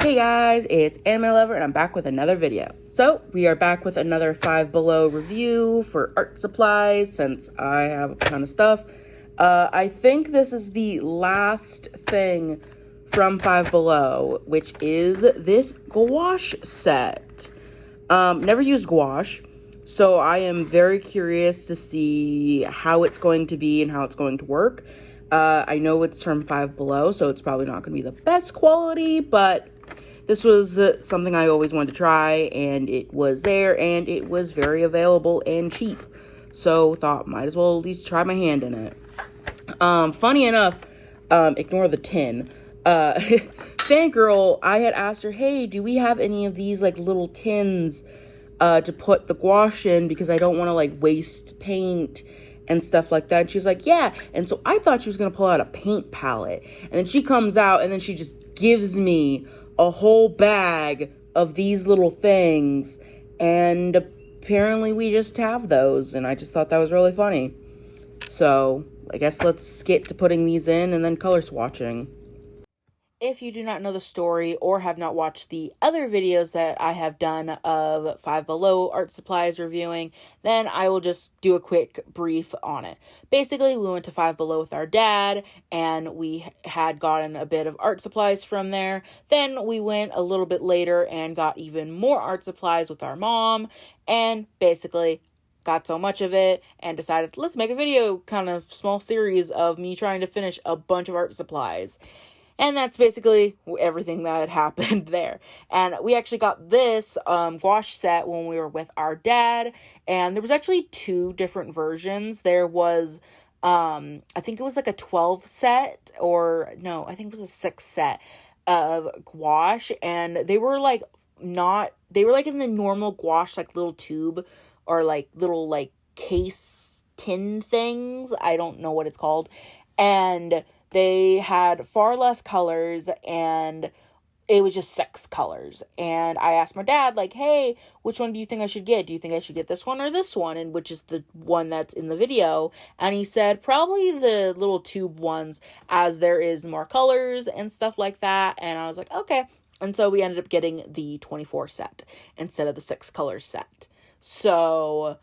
Hey guys, it's Animelover and I'm back with another video. So, we are back with another Five Below review for art supplies since I have a ton of stuff. I think this is the last thing from Five Below, which is this gouache set. Never used gouache, so I am very curious to see how it's going to be and how it's going to work. I know it's from Five Below, so it's probably not going to be the best quality, but this was something I always wanted to try, and it was there, and it was very available and cheap. So thought, might as well at least try my hand in it. Funny enough, ignore the tin. Fangirl, I had asked her, hey, do we have any of these, like, little tins, to put the gouache in, because I don't want to, like, waste paint and stuff like that. And she was like, yeah. And so I thought she was going to pull out a paint palette. And then she comes out, and then she just gives me a whole bag of these little things, and apparently we just have those, and I just thought that was really funny. So I guess let's get to putting these in and then color swatching. If you do not know the story or have not watched the other videos that I have done of Five Below art supplies reviewing, then I will just do a quick brief on it. Basically, we went to Five Below with our dad, and we had gotten a bit of art supplies from there. Then we went a little bit later and got even more art supplies with our mom, and basically got so much of it and decided, let's make a video, kind of small series of me trying to finish a bunch of art supplies. And that's basically everything that had happened there. And we actually got this gouache set when we were with our dad. And there was actually two different versions. There was, I think it was like a 12 set, or no, I think it was a 6 set of gouache. And they were like they were like in the normal gouache, like little tube or like little like case tin things. I don't know what it's called. And they had far less colors, and it was just 6 colors. And I asked my dad, like, hey, which one do you think I should get? Do you think I should get this one or this one? And which is the one that's in the video. And he said, probably the little tube ones, as there is more colors and stuff like that. And I was like, okay. And so we ended up getting the 24 set instead of the 6 color set. So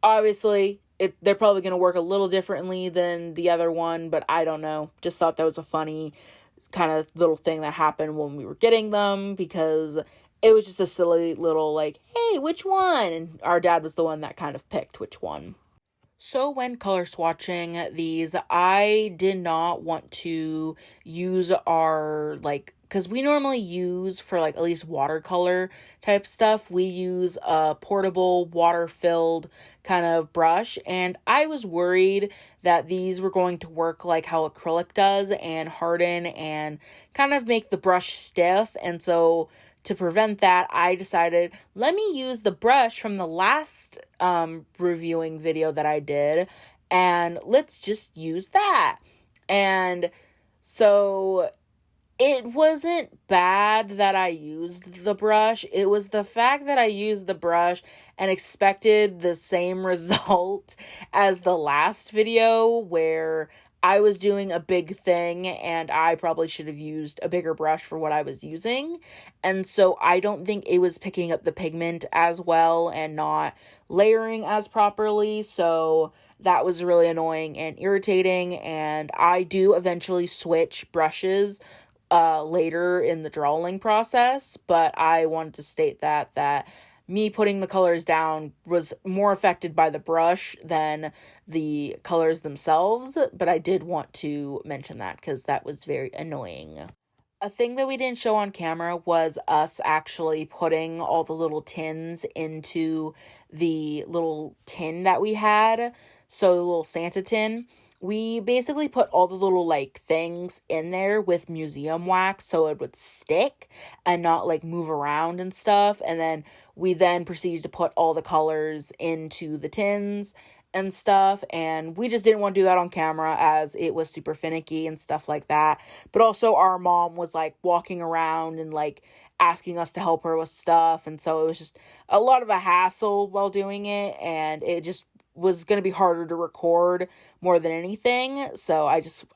obviously they're probably going to work a little differently than the other one, but I don't know. Just thought that was a funny kind of little thing that happened when we were getting them, because it was just a silly little like, hey, which one? And our dad was the one that kind of picked which one. So when color swatching these, I did not want to use our, like, because we normally use for, like, at least watercolor type stuff, we use a portable water-filled kind of brush, and I was worried that these were going to work like how acrylic does and harden and kind of make the brush stiff. And so to prevent that, I decided, let me use the brush from the last reviewing video that I did, and let's just use that. And so it wasn't bad that I used the brush. It was the fact that I used the brush and expected the same result as the last video, where I was doing a big thing and I probably should have used a bigger brush for what I was using. And so I don't think it was picking up the pigment as well and not layering as properly. So that was really annoying and irritating. And I do eventually switch brushes later in the drawing process, but I wanted to state that me putting the colors down was more affected by the brush than the colors themselves, but I did want to mention that because that was very annoying. A thing that we didn't show on camera was us actually putting all the little tins into the little tin that we had, so the little Santa tin. We basically put all the little, like, things in there with museum wax so it would stick and not, like, move around and stuff. And then we then proceeded to put all the colors into the tins and stuff. And we just didn't want to do that on camera as it was super finicky and stuff like that. But also our mom was, like, walking around and, like, asking us to help her with stuff. And so it was just a lot of a hassle while doing it. And it just was going to be harder to record more than anything. So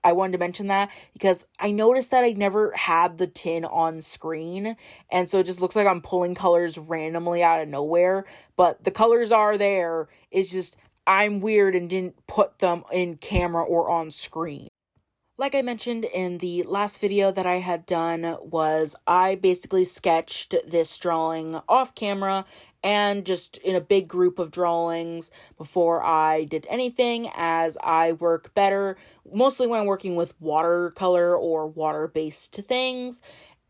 I wanted to mention that because I noticed that I never had the tin on screen. And so it just looks like I'm pulling colors randomly out of nowhere. But the colors are there. It's just I'm weird and didn't put them in camera or on screen. Like I mentioned in the last video that I had done was I basically sketched this drawing off camera and just in a big group of drawings before I did anything, as I work better mostly when I'm working with watercolor or water-based things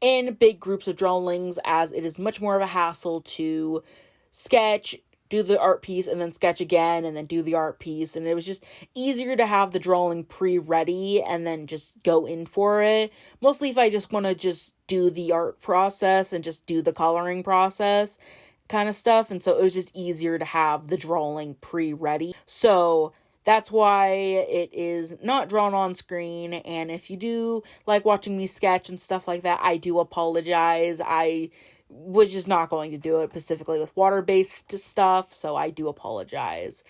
in big groups of drawings, as it is much more of a hassle to sketch, do the art piece, and then sketch again, and then do the art piece. And it was just easier to have the drawing pre-ready and then just go in for it. Mostly if I just want to just do the art process and just do the coloring process kind of stuff. And so it was just easier to have the drawing pre-ready. So that's why it is not drawn on screen. And if you do like watching me sketch and stuff like that, I do apologize. I was just not going to do it specifically with water-based stuff, so I do apologize.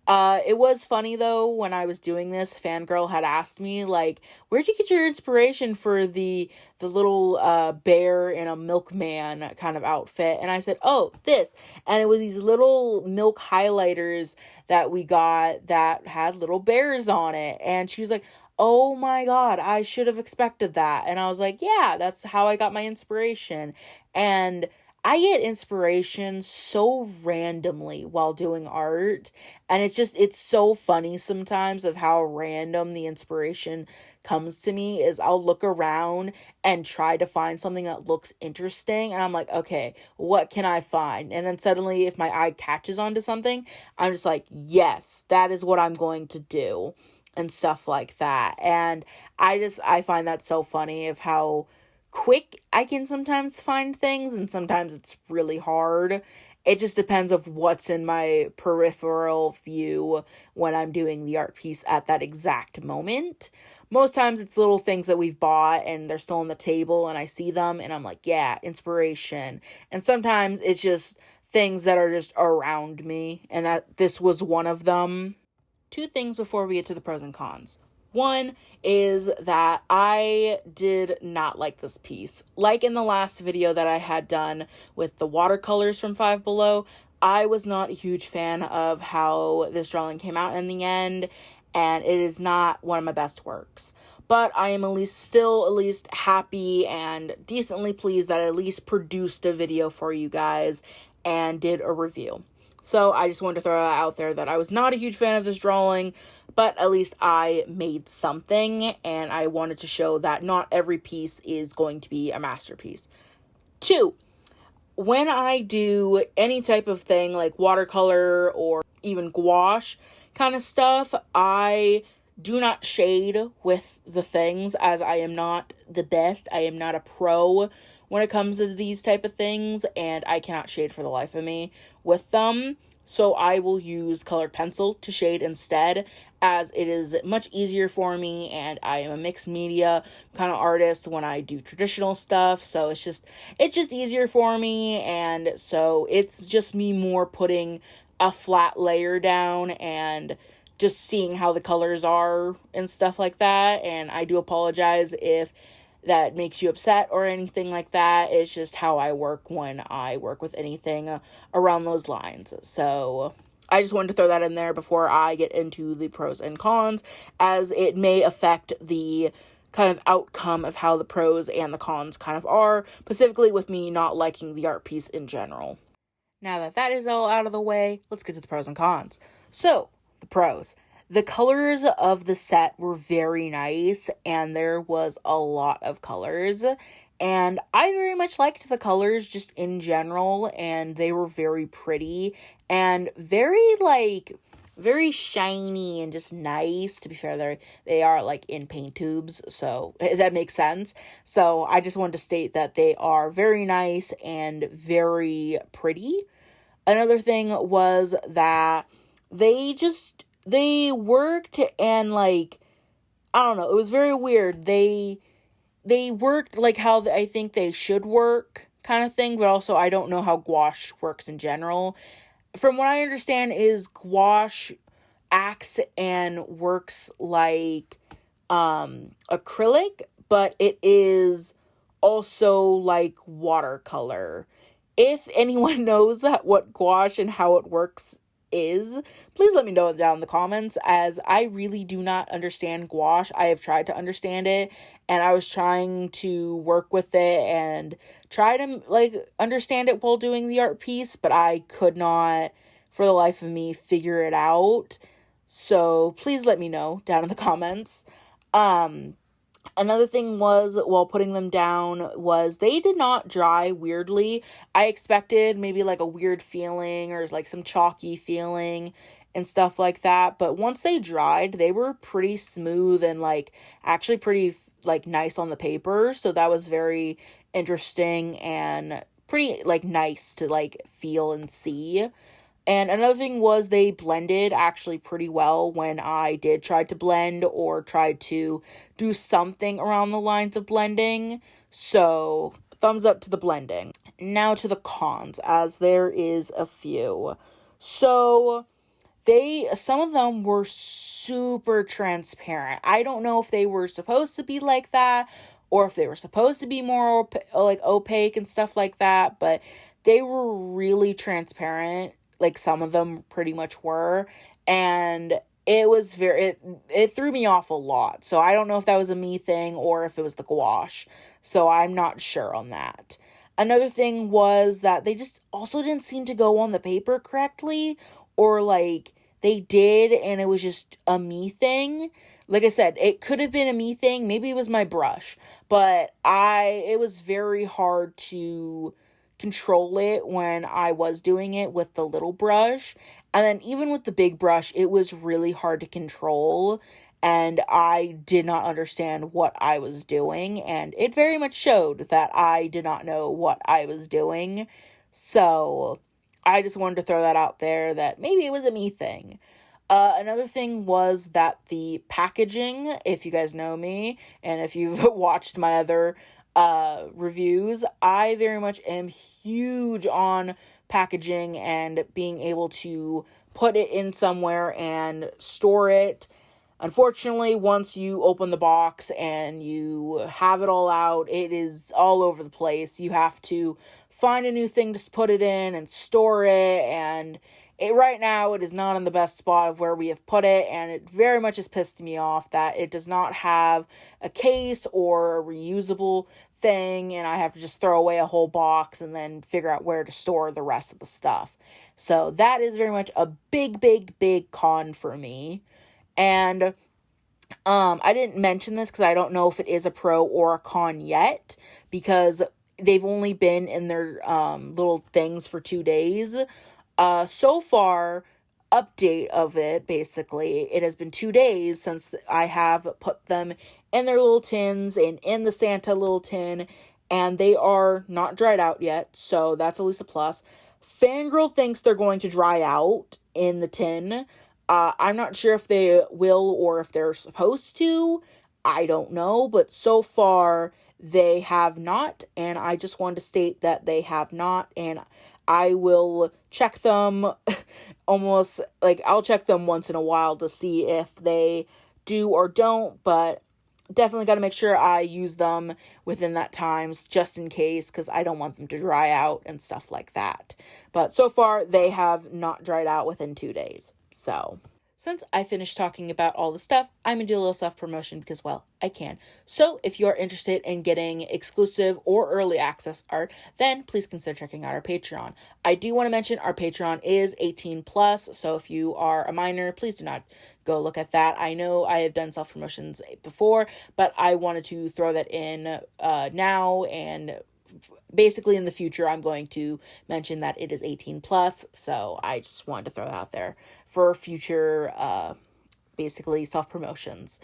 It was funny, though, when I was doing this, Fangirl had asked me, like, where'd you get your inspiration for the little bear in a milkman kind of outfit? And I said, oh, this. And it was these little milk highlighters that we got that had little bears on it. And she was like, oh my God, I should have expected that. And I was like, yeah, that's how I got my inspiration. And I get inspiration so randomly while doing art. And it's so funny sometimes of how random the inspiration comes to me. Is I'll look around and try to find something that looks interesting. And I'm like, okay, what can I find? And then suddenly if my eye catches onto something, I'm just like, yes, that is what I'm going to do. And stuff like that. And I find that so funny of how quick I can sometimes find things, and sometimes it's really hard. It just depends of what's in my peripheral view when I'm doing the art piece at that exact moment. Most times it's little things that we've bought and they're still on the table and I see them and I'm like, yeah, inspiration. And sometimes it's just things that are just around me, and that this was one of them. Two things before we get to the pros and cons. One is that I did not like this piece. Like in the last video that I had done with the watercolors from Five Below, I was not a huge fan of how this drawing came out in the end, and it is not one of my best works. But I am at least happy and decently pleased that I at least produced a video for you guys and did a review. So I just wanted to throw that out there that I was not a huge fan of this drawing, but at least I made something, and I wanted to show that not every piece is going to be a masterpiece. Two, when I do any type of thing like watercolor or even gouache kind of stuff, I do not shade with the things, as I am not the best. I am not a pro when it comes to these type of things, and I cannot shade for the life of me with them. So I will use colored pencil to shade instead, as it is much easier for me, and I am a mixed media kind of artist when I do traditional stuff. So it's just easier for me, and so it's just me more putting a flat layer down and just seeing how the colors are and stuff like that. And I do apologize if that makes you upset or anything like that. It's just how I work when I work with anything around those lines. So I just wanted to throw that in there before I get into the pros and cons, as it may affect the kind of outcome of how the pros and the cons kind of are, specifically with me not liking the art piece in general. Now that that is all out of the way, let's get to the pros and cons. So, the pros. The colors of the set were very nice, and there was a lot of colors, and I very much liked the colors just in general, and they were very pretty, and very shiny and just nice. To be fair, they are like in paint tubes, so that makes sense. So I just wanted to state that they are very nice and very pretty. Another thing was that they worked, and like, I don't know, it was very weird. They worked like how I think they should work kind of thing, but also I don't know how gouache works in general. From what I understand is gouache acts and works like acrylic, but it is also like watercolor. If anyone knows what gouache and how it works is, please let me know down in the comments, as I really do not understand gouache. I have tried to understand it, and I was trying to work with it and try to like understand it while doing the art piece, but I could not for the life of me figure it out. So please let me know down in the comments. Another thing was, while putting them down, was they did not dry weirdly. I expected maybe like a weird feeling or like some chalky feeling and stuff like that. But once they dried, they were pretty smooth and like actually pretty like nice on the paper. So that was very interesting and pretty like nice to like feel and see. And another thing was they blended actually pretty well when I did try to blend or tried to do something around the lines of blending. So thumbs up to the blending. Now to the cons, as there is a few. So some of them were super transparent. I don't know if they were supposed to be like that or if they were supposed to be more like opaque and stuff like that, but they were really transparent. Like some of them pretty much were, and it was it threw me off a lot. So I don't know if that was a me thing or if it was the gouache. So I'm not sure on that. Another thing was that they just also didn't seem to go on the paper correctly, or like they did and it was just a me thing. Like I said, it could have been a me thing. Maybe it was my brush, but it was very hard to control it when I was doing it with the little brush. And then even with the big brush, it was really hard to control, and I did not understand what I was doing, and it very much showed that I did not know what I was doing. So I just wanted to throw that out there, that maybe it was a me thing. Another thing was that the packaging, if you guys know me, and if you've watched my other reviews, I very much am huge on packaging and being able to put it in somewhere and store it. Unfortunately, once you open the box and you have it all out, it is all over the place. You have to find a new thing to put it in and store it, and right now it is not in the best spot of where we have put it, and it very much has pissed me off that it does not have a case or a reusable thing, and I have to just throw away a whole box and then figure out where to store the rest of the stuff. So that is very much a big con for me. And I didn't mention this because I don't know if it is a pro or a con yet, because they've only been in their little things for 2 days. So far, update of it, basically, it has been 2 days since I have put them in their little tins and in the Santa little tin, and they are not dried out yet, so that's at least a plus. Fangirl thinks they're going to dry out in the tin. I'm not sure if they will or if they're supposed to. I don't know, but so far they have not, and I just wanted to state that they have not, and I will check them almost, like, I'll check them once in a while to see if they do or don't, but definitely got to make sure I use them within that time, just in case, because I don't want them to dry out and stuff like that. But so far, they have not dried out within 2 days. So since I finished talking about all the stuff, I'm going to do a little self-promotion because, well, I can. So if you are interested in getting exclusive or early access art, then please consider checking out our Patreon. I do want to mention our Patreon is 18 plus, so if you are a minor, please do not go look at that. I know I have done self-promotions before, but I wanted to throw that in now, and basically in the future I'm going to mention that it is 18 plus, so I just wanted to throw that out there for future basically self-promotions.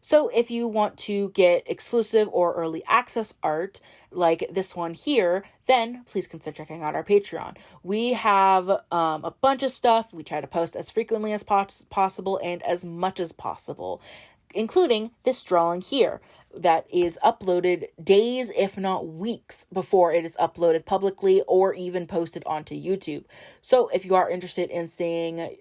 So if you want to get exclusive or early access art like this one here, then please consider checking out our Patreon. We have a bunch of stuff. We try to post as frequently as possible and as much as possible, including this drawing here that is uploaded days, if not weeks, before it is uploaded publicly or even posted onto YouTube. So if you are interested in seeing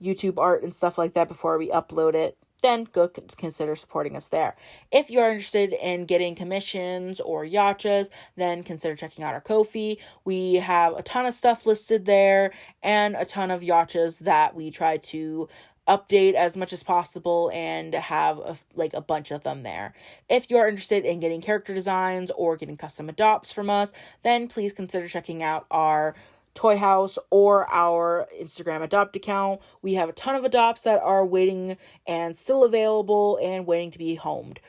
YouTube art and stuff like that before we upload it, then go consider supporting us there. If you are interested in getting commissions or yachas, then consider checking out our Ko-fi. We have a ton of stuff listed there and a ton of yachas that we try to update as much as possible and have a bunch of them there. If you are interested in getting character designs or getting custom adopts from us, then please consider checking out our Toy House or our Instagram adopt account. We have a ton of adopts that are waiting and still available and waiting to be homed.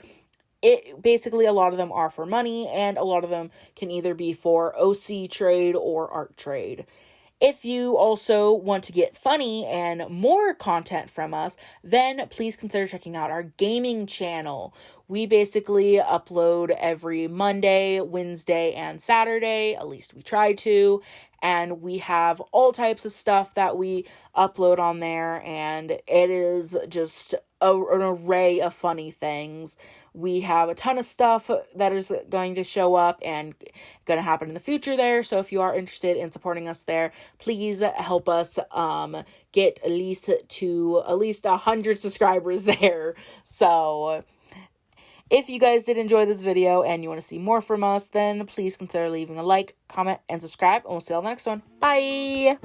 Basically, a lot of them are for money, and a lot of them can either be for OC trade or art trade. If you also want to get funny and more content from us, then please consider checking out our gaming channel. We basically upload every Monday, Wednesday, and Saturday, at least we try to, and we have all types of stuff that we upload on there, and it is just an array of funny things. We have a ton of stuff that is going to show up and going to happen in the future there. So if you are interested in supporting us there, please help us get at least 100 subscribers there. So if you guys did enjoy this video and you want to see more from us, then please consider leaving a like, comment, and subscribe. And we'll see you on the next one. Bye!